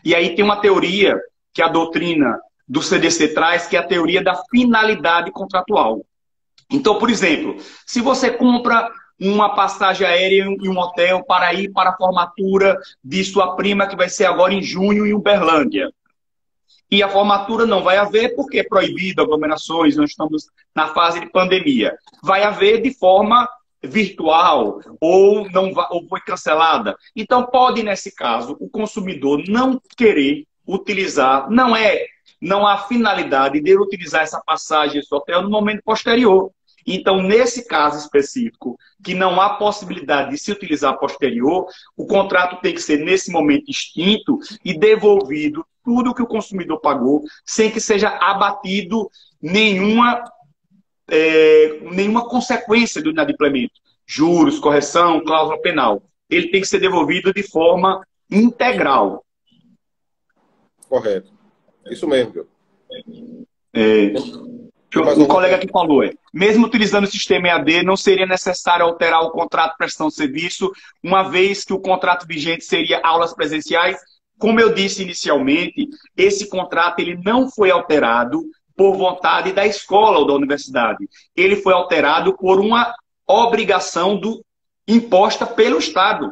E aí tem uma teoria que a doutrina do CDC traz, que é a teoria da finalidade contratual. Então, por exemplo, se você compra uma passagem aérea e um hotel para ir para a formatura de sua prima, que vai ser agora em junho em Uberlândia. E a formatura não vai haver porque é proibido aglomerações, nós estamos na fase de pandemia. Vai haver de forma virtual ou não vai, ou foi cancelada. Então pode, nesse caso, o consumidor não querer utilizar, não há finalidade de utilizar essa passagem, esse hotel no momento posterior. Então, nesse caso específico, que não há possibilidade de se utilizar posterior, o contrato tem que ser, nesse momento, extinto e devolvido tudo que o consumidor pagou, sem que seja abatido nenhuma consequência do inadimplemento. Juros, correção, cláusula penal. Ele tem que ser devolvido de forma integral. Correto. Isso mesmo, viu? O colega que falou mesmo utilizando o sistema EAD, não seria necessário alterar o contrato de prestação de serviço, uma vez que o contrato vigente seria aulas presenciais. Como eu disse inicialmente, esse contrato ele não foi alterado por vontade da escola ou da universidade. Ele foi alterado por uma obrigação imposta pelo Estado.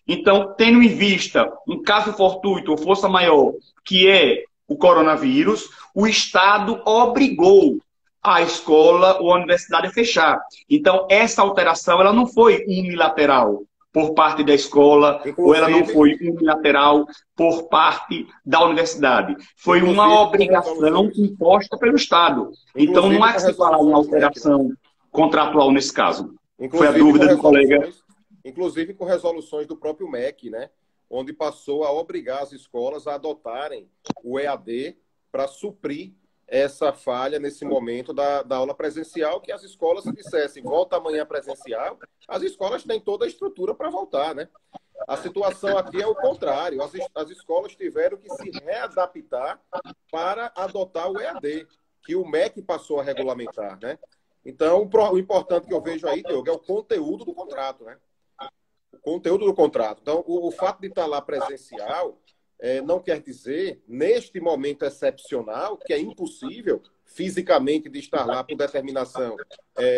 Então, tendo em vista um caso fortuito ou força maior, que é o coronavírus, o Estado obrigou a escola ou a universidade a fechar. Então, essa alteração ela não foi unilateral por parte da escola, ou ela não foi unilateral por parte da universidade. Foi uma obrigação imposta pelo Estado. Então, não há que se falar em alteração contratual nesse caso. Foi a dúvida do colega. Inclusive com resoluções do próprio MEC, né? Onde passou a obrigar as escolas a adotarem o EAD para suprir essa falha nesse momento da aula presencial, que as escolas dissessem, volta amanhã presencial, as escolas têm toda a estrutura para voltar, né? A situação aqui é o contrário, as escolas tiveram que se readaptar para adotar o EAD, que o MEC passou a regulamentar, né? Então, o importante que eu vejo aí, Diogo, é o conteúdo do contrato, né? O conteúdo do contrato. Então, o fato de estar lá presencial não quer dizer, neste momento excepcional, que é impossível fisicamente de estar lá por determinação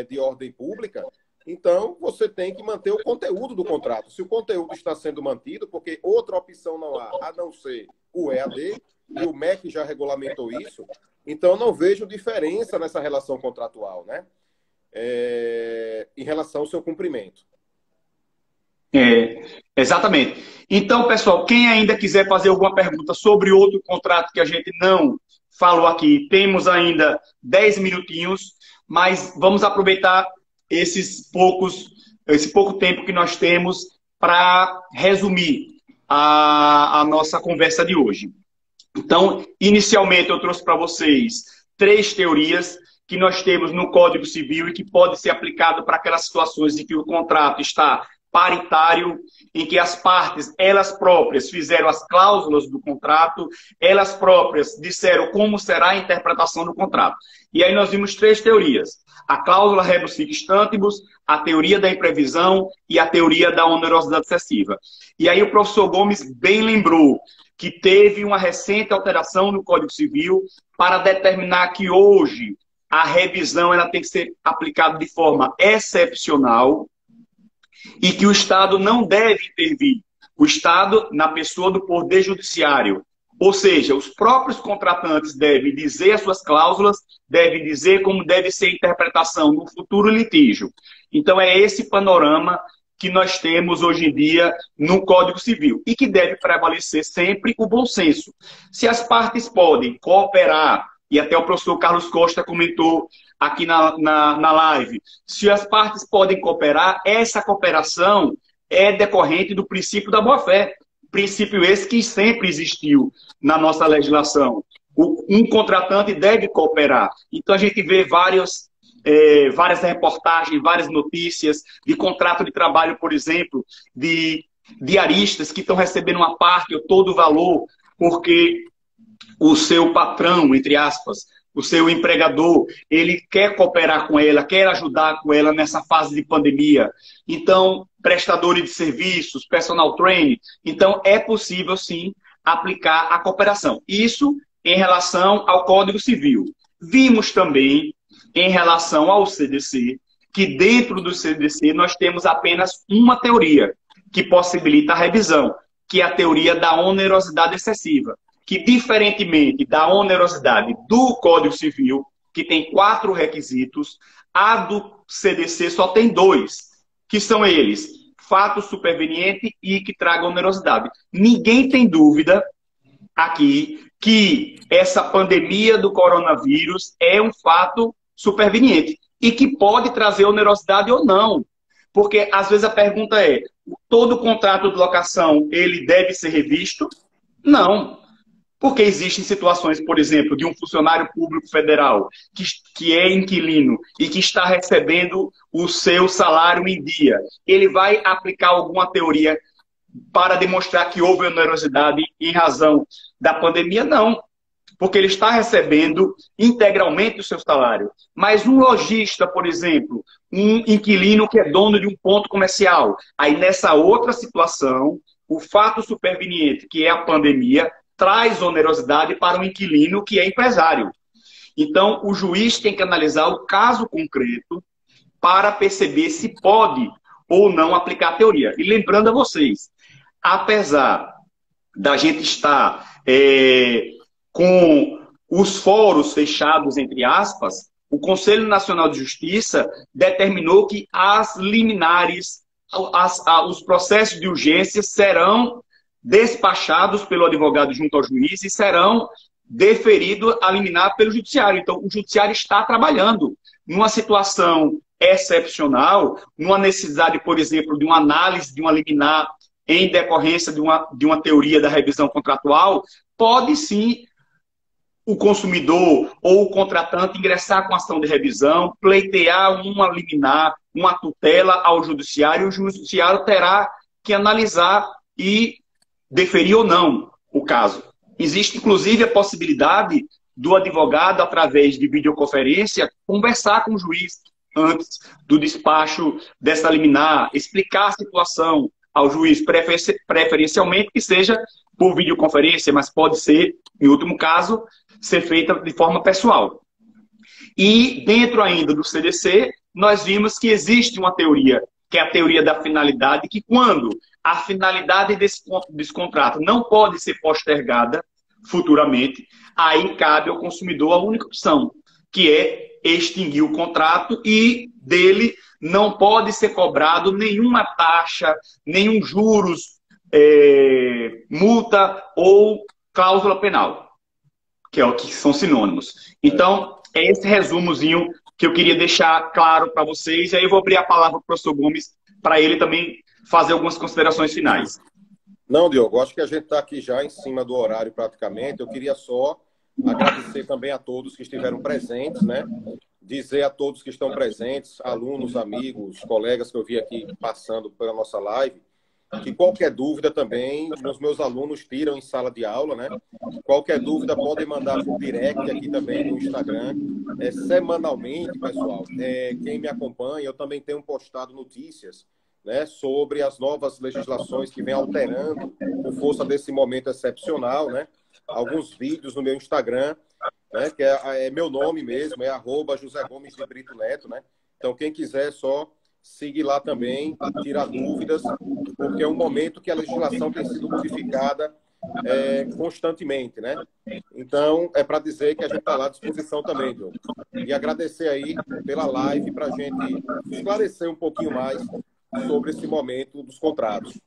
de ordem pública, então você tem que manter o conteúdo do contrato. Se o conteúdo está sendo mantido, porque outra opção não há, a não ser o EAD, e o MEC já regulamentou isso, então não vejo diferença nessa relação contratual, né? Em relação ao seu cumprimento. Exatamente. Então, pessoal, quem ainda quiser fazer alguma pergunta sobre outro contrato que a gente não falou aqui, temos ainda 10 minutinhos, mas vamos aproveitar esse pouco tempo que nós temos para resumir a nossa conversa de hoje. Então, inicialmente eu trouxe para vocês 3 teorias que nós temos no Código Civil e que pode ser aplicado para aquelas situações em que o contrato está paritário, em que as partes, elas próprias, fizeram as cláusulas do contrato, elas próprias disseram como será a interpretação do contrato. E aí nós vimos 3 teorias. A cláusula rebus sic stantibus, a teoria da imprevisão e a teoria da onerosidade excessiva. E aí o professor Gomes bem lembrou que teve uma recente alteração no Código Civil para determinar que hoje a revisão ela tem que ser aplicada de forma excepcional, e que o Estado não deve intervir. O Estado na pessoa do Poder Judiciário. Ou seja, os próprios contratantes devem dizer as suas cláusulas, devem dizer como deve ser a interpretação no futuro litígio. Então é esse panorama que nós temos hoje em dia no Código Civil e que deve prevalecer sempre o bom senso. Se as partes podem cooperar, e até o professor Carlos Costa comentou aqui na live, se as partes podem cooperar, essa cooperação é decorrente do princípio da boa-fé. Princípio esse que sempre existiu na nossa legislação. Um contratante deve cooperar. Então a gente vê várias reportagens, várias notícias de contrato de trabalho, por exemplo, de diaristas que estão recebendo uma parte ou todo o valor porque o seu patrão, entre aspas, o seu empregador, ele quer cooperar com ela, quer ajudar com ela nessa fase de pandemia. Então, prestadores de serviços, personal training. Então, é possível, sim, aplicar a cooperação. Isso em relação ao Código Civil. Vimos também, em relação ao CDC, que dentro do CDC nós temos apenas uma teoria que possibilita a revisão, que é a teoria da onerosidade excessiva, que, diferentemente da onerosidade do Código Civil, que tem 4 requisitos, a do CDC só tem 2, que são eles: fato superveniente e que traga onerosidade. Ninguém tem dúvida aqui que essa pandemia do coronavírus é um fato superveniente e que pode trazer onerosidade ou não. Porque, às vezes, a pergunta é: todo contrato de locação ele deve ser revisto? Não. Porque existem situações, por exemplo, de um funcionário público federal que é inquilino e que está recebendo o seu salário em dia. Ele vai aplicar alguma teoria para demonstrar que houve onerosidade em razão da pandemia? Não. Porque ele está recebendo integralmente o seu salário. Mas um lojista, por exemplo, um inquilino que é dono de um ponto comercial, aí nessa outra situação, o fato superveniente, que é a pandemia, traz onerosidade para o inquilino que é empresário. Então, o juiz tem que analisar o caso concreto para perceber se pode ou não aplicar a teoria. E lembrando a vocês, apesar da gente estar com os fóruns fechados, entre aspas, o Conselho Nacional de Justiça determinou que as liminares, os processos de urgência serão despachados pelo advogado junto ao juiz e serão deferidos a liminar pelo judiciário. Então, o judiciário está trabalhando numa situação excepcional, numa necessidade, por exemplo, de uma análise de uma liminar em decorrência de uma teoria da revisão contratual. Pode sim o consumidor ou o contratante ingressar com ação de revisão, pleitear uma liminar, uma tutela ao judiciário, e o judiciário terá que analisar e deferir ou não o caso. Existe, inclusive, a possibilidade do advogado, através de videoconferência, conversar com o juiz antes do despacho dessa liminar, explicar a situação ao juiz, preferencialmente que seja por videoconferência, mas pode ser, em último caso, ser feita de forma pessoal. E dentro ainda do CDC, nós vimos que existe uma teoria, que é a teoria da finalidade, que quando a finalidade desse contrato não pode ser postergada futuramente, aí cabe ao consumidor a única opção, que é extinguir o contrato e dele não pode ser cobrado nenhuma taxa, nenhum juros, multa ou cláusula penal, que é o que são sinônimos. Então, é esse resumozinho que eu queria deixar claro para vocês, e aí eu vou abrir a palavra para o professor Gomes, para ele também fazer algumas considerações finais. Não, Diogo, acho que a gente está aqui já em cima do horário praticamente. Eu queria só agradecer também a todos que estiveram presentes, né? Dizer a todos que estão presentes, alunos, amigos, colegas que eu vi aqui passando pela nossa live, que qualquer dúvida também, os meus alunos tiram em sala de aula, né? Qualquer dúvida podem mandar por direct aqui também no Instagram. Semanalmente, pessoal, quem me acompanha, eu também tenho postado notícias, né, sobre as novas legislações que vem alterando por força desse momento excepcional, né? Alguns vídeos no meu Instagram, né, que é meu nome mesmo, é @José Gomes de Brito Neto, né? Então, quem quiser, só seguir lá também, tirar dúvidas, porque é um momento que a legislação tem sido modificada constantemente, né? Então, é para dizer que a gente está lá à disposição também, Diogo. E agradecer aí pela live para a gente esclarecer um pouquinho mais sobre esse momento dos contratos.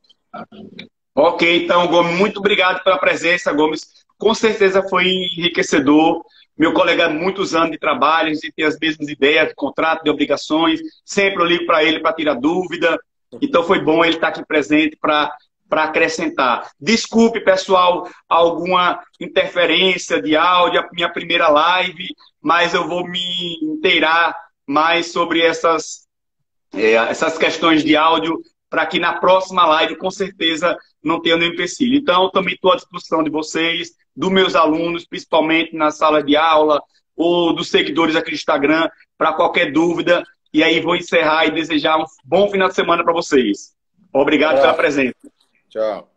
Ok, então, Gomes, muito obrigado pela presença, Gomes. Com certeza foi enriquecedor. Meu colega há muitos anos de trabalho, a gente tem as mesmas ideias de contrato, de obrigações. Sempre eu ligo para ele para tirar dúvida. Então foi bom ele estar aqui presente para acrescentar. Desculpe, pessoal, alguma interferência de áudio, a minha primeira live, mas eu vou me inteirar mais sobre essas questões de áudio, para que na próxima live, com certeza, não tenha nenhum empecilho. Então, eu também estou à disposição de vocês, dos meus alunos, principalmente na sala de aula, ou dos seguidores aqui do Instagram, para qualquer dúvida. E aí vou encerrar e desejar um bom final de semana para vocês. Obrigado pela presença. Tchau.